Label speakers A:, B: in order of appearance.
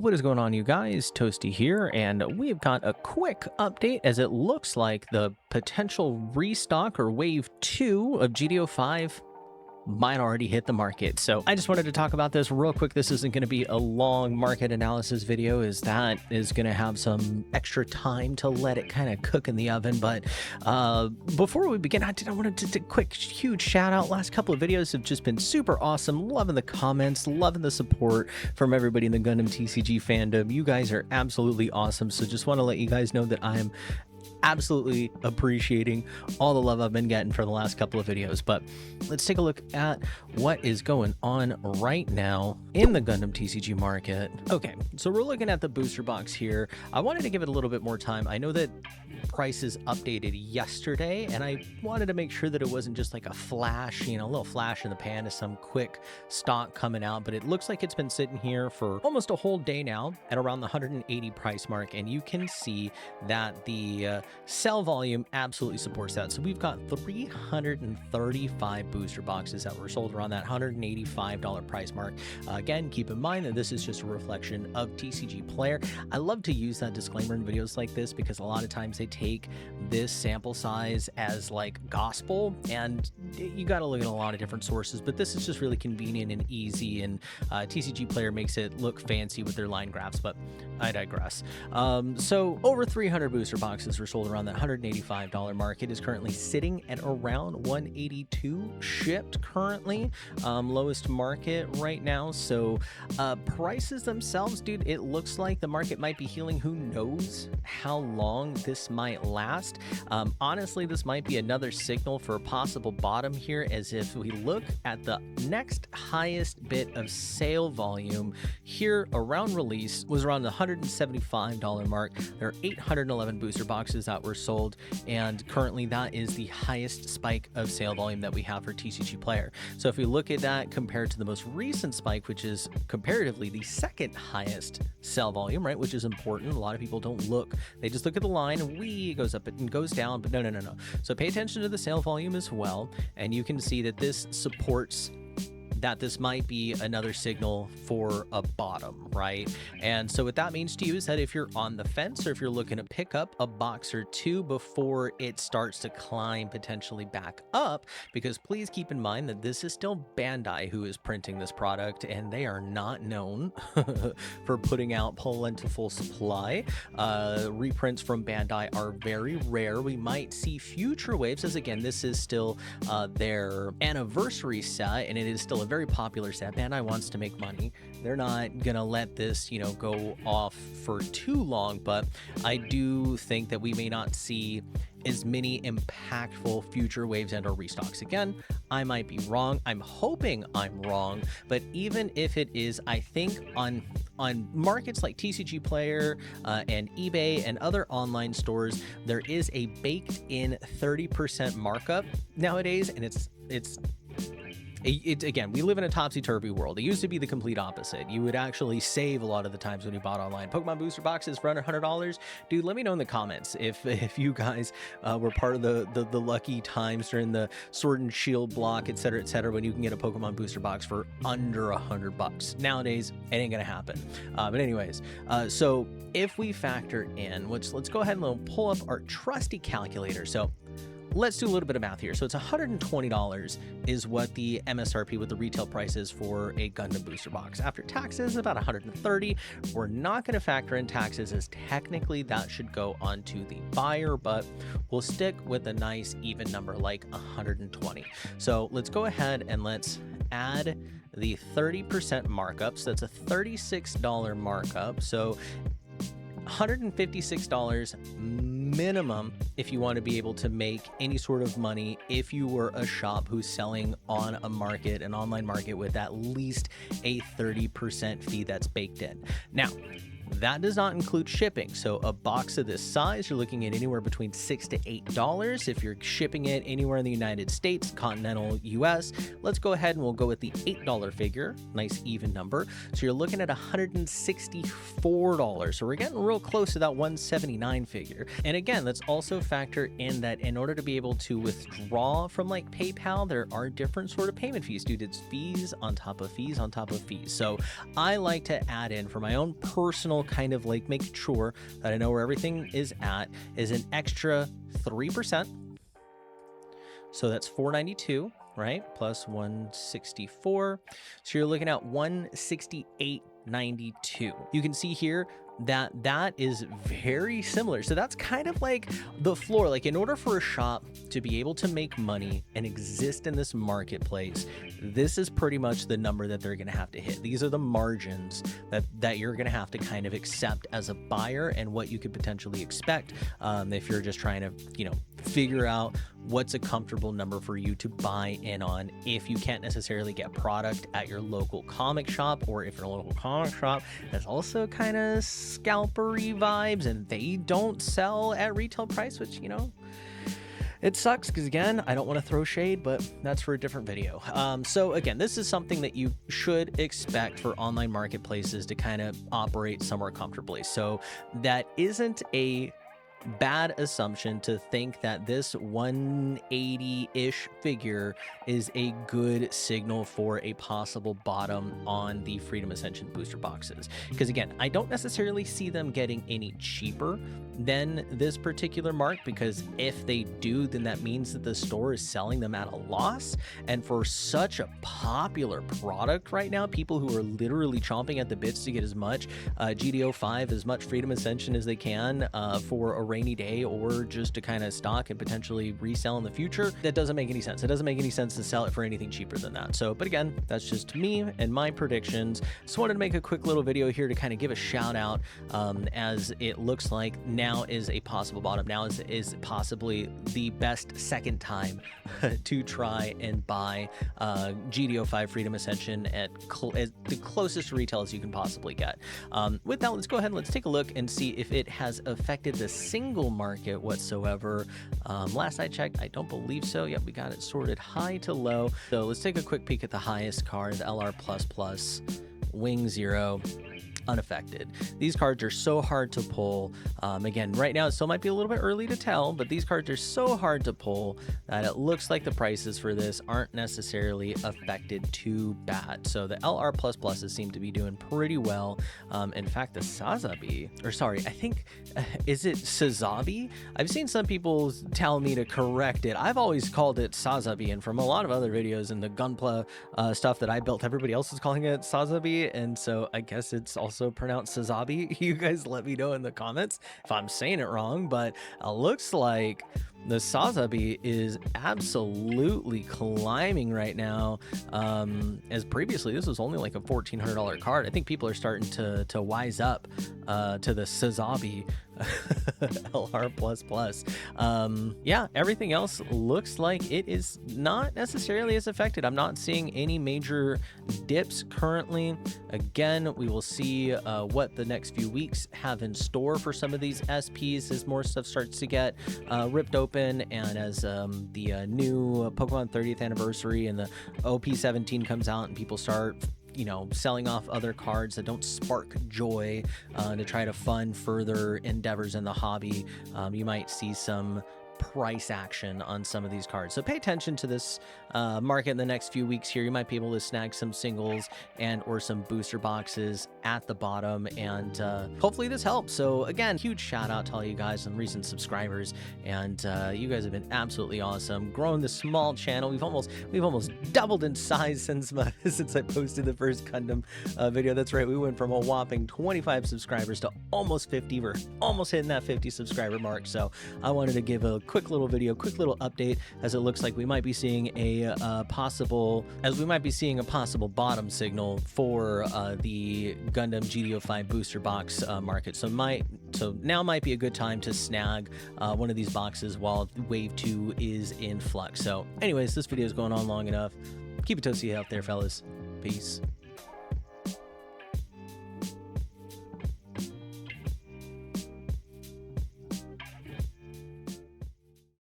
A: What is going on, you guys? Toasty here, and we've got a quick update as it looks like the potential restock or wave 2 of GD05 might already hit the market. So I just wanted to talk about this real quick. This isn't going to be a long market analysis video, as that is going to have some extra time to let it kind of cook in the oven. But before we begin, I wanted to do a quick, huge shout out. Last couple of videos have just been super awesome. Loving the comments, loving the support from everybody in the Gundam TCG fandom. You guys are absolutely awesome. So just want to let you guys know that I'm absolutely appreciating all the love I've been getting for the last couple of videos. But let's take a look at what is going on right now in the Gundam TCG market. Okay, so we're looking at the booster box here. I wanted to give it a little bit more time. I know that prices updated yesterday, and I wanted to make sure that it wasn't just like a flash, a little flash in the pan of some quick stock coming out, but it looks like it's been sitting here for almost a whole day now at around the 180 price mark, and you can see that the sell volume absolutely supports that. So we've got 335 booster boxes that were sold around that $185 price mark. Again, keep in mind that this is just a reflection of TCG Player. I love to use that disclaimer in videos like this because a lot of times they take this sample size as like gospel, and you got to look at a lot of different sources, but this is just really convenient and easy, and TCG Player makes it look fancy with their line graphs, but I digress. So over 300 booster boxes were sold around that $185 mark. It is currently sitting at around 182 shipped currently, lowest market right now. So prices themselves, dude, it looks like the market might be healing. Who knows how long this might last? Honestly, this might be another signal for a possible bottom here, as if we look at the next highest bit of sale volume here around release was around the $175 mark. There are 811 booster boxes that were sold, and currently that is the highest spike of sale volume that we have for TCG Player. So if we look at that compared to the most recent spike, which is comparatively the second highest sell volume, right, which is important. A lot of people don't look, they just look at the line and it goes up and goes down, but no. So pay attention to the sale volume as well, and you can see that this supports that this might be another signal for a bottom, right? And so what that means to you is that if you're on the fence, or if you're looking to pick up a box or two before it starts to climb potentially back up, because please keep in mind that this is still Bandai who is printing this product, and they are not known for putting out plentiful supply. Reprints from Bandai are very rare. We might see future waves, as again, this is still their anniversary set, and it is still a very popular set. Bandai wants to make money. They're not gonna let this, go off for too long, but I do think that we may not see as many impactful future waves and or restocks. Again, I might be wrong. I'm hoping I'm wrong, but even if it is, I think on markets like TCG Player and eBay and other online stores, there is a baked in 30% markup nowadays, and it's again, we live in a topsy-turvy world. It used to be the complete opposite. You would actually save a lot of the times when you bought online. Pokemon booster boxes for under $100. Dude, let me know in the comments if you guys were part of the lucky times during the Sword and Shield block, etc., when you can get a Pokemon booster box for under $100. Nowadays, it ain't gonna happen. But anyways, so if we factor in, let's go ahead and pull up our trusty calculator. So let's do a little bit of math here. So it's $120 is what the MSRP, what the retail price is for a Gundam booster box. After taxes, about $130. We're not going to factor in taxes, as technically that should go onto the buyer, but we'll stick with a nice even number like $120. So let's go ahead and let's add the 30% markup. So that's a $36 markup. So $156 minimum if you want to be able to make any sort of money if you were a shop who's selling on a market, an online market, with at least a 30% fee that's baked in. Now, That does not include shipping. So a box of this size, you're looking at anywhere between $6 to $8. If you're shipping it anywhere in the United States, continental US, let's go ahead and we'll go with the $8 figure. Nice even number. So you're looking at $164. So we're getting real close to that $179 figure. And again, let's also factor in that in order to be able to withdraw from like PayPal, there are different sort of payment fees, dude. It's fees on top of fees on top of fees. So I like to add in for my own personal kind of like make sure that I know where everything is at is an extra 3%. So that's $492, right? Plus 164. So you're looking at $168.92. You can see here that is very similar. So that's kind of like the floor. Like in order for a shop to be able to make money and exist in this marketplace, this is pretty much the number that they're going to have to hit. These are the margins that you're going to have to kind of accept as a buyer and what you could potentially expect if you're just trying to, figure out what's a comfortable number for you to buy in on if you can't necessarily get product at your local comic shop, or if your local comic shop that's also kind of scalpery vibes and they don't sell at retail price, which, it sucks because, again, I don't want to throw shade, but that's for a different video. So, again, this is something that you should expect for online marketplaces to kind of operate somewhere comfortably. So that isn't a bad assumption to think that this 180-ish figure is a good signal for a possible bottom on the Freedom Ascension booster boxes. Because again, I don't necessarily see them getting any cheaper than this particular mark, because if they do, then that means that the store is selling them at a loss. And for such a popular product right now, people who are literally chomping at the bits to get as much GD05, as much Freedom Ascension as they can for a rainy day, or just to kind of stock and potentially resell in the future, that doesn't make any sense. It doesn't make any sense to sell it for anything cheaper than that. So, but again, that's just me and my predictions. Just wanted to make a quick little video here to kind of give a shout out, as it looks like now is a possible bottom. Now is possibly the best second time to try and buy GD05 Freedom Ascension at the closest retail as you can possibly get. With that, let's go ahead and let's take a look and see if it has affected the single market whatsoever. Last I checked, I don't believe so. Yep, we got it sorted high to low. So let's take a quick peek at the highest card, the LR++, Wing Zero. Unaffected. These cards are so hard to pull. Again, right now it still might be a little bit early to tell, but these cards are so hard to pull that it looks like the prices for this aren't necessarily affected too bad. So the LR++s seem to be doing pretty well. In fact, the Sazabi, or sorry, I think, is it Sazabi? I've seen some people tell me to correct it. I've always called it Sazabi, and from a lot of other videos and the Gunpla stuff that I built, everybody else is calling it Sazabi, and so I guess it's also pronounced Sazabi. You guys let me know in the comments if I'm saying it wrong, but it looks like the Sazabi is absolutely climbing right now. As previously, this was only like a $1,400 card. I think people are starting to wise up to the Sazabi LR++. Yeah, everything else looks like it is not necessarily as affected. I'm not seeing any major dips currently. Again, we will see what the next few weeks have in store for some of these SPs as more stuff starts to get ripped open, and as the new Pokemon 30th anniversary and the OP17 comes out and people start selling off other cards that don't spark joy to try to fund further endeavors in the hobby. You might see some price action on some of these cards. So pay attention to this market in the next few weeks here. You might be able to snag some singles and or some booster boxes at the bottom, and hopefully this helps. So again, huge shout out to all you guys and recent subscribers, and you guys have been absolutely awesome. Growing this small channel, we've almost doubled in size since I posted the first Gundam video. That's right, we went from a whopping 25 subscribers to almost 50. We're almost hitting that 50 subscriber mark. So I wanted to give a quick little video, quick little update, as it looks like we might be seeing a possible bottom signal for the Gundam GD05 booster box market. So now might be a good time to snag one of these boxes while wave 2 is in flux. So anyways, this video is going on long enough. Keep it toasty out there, fellas. Peace.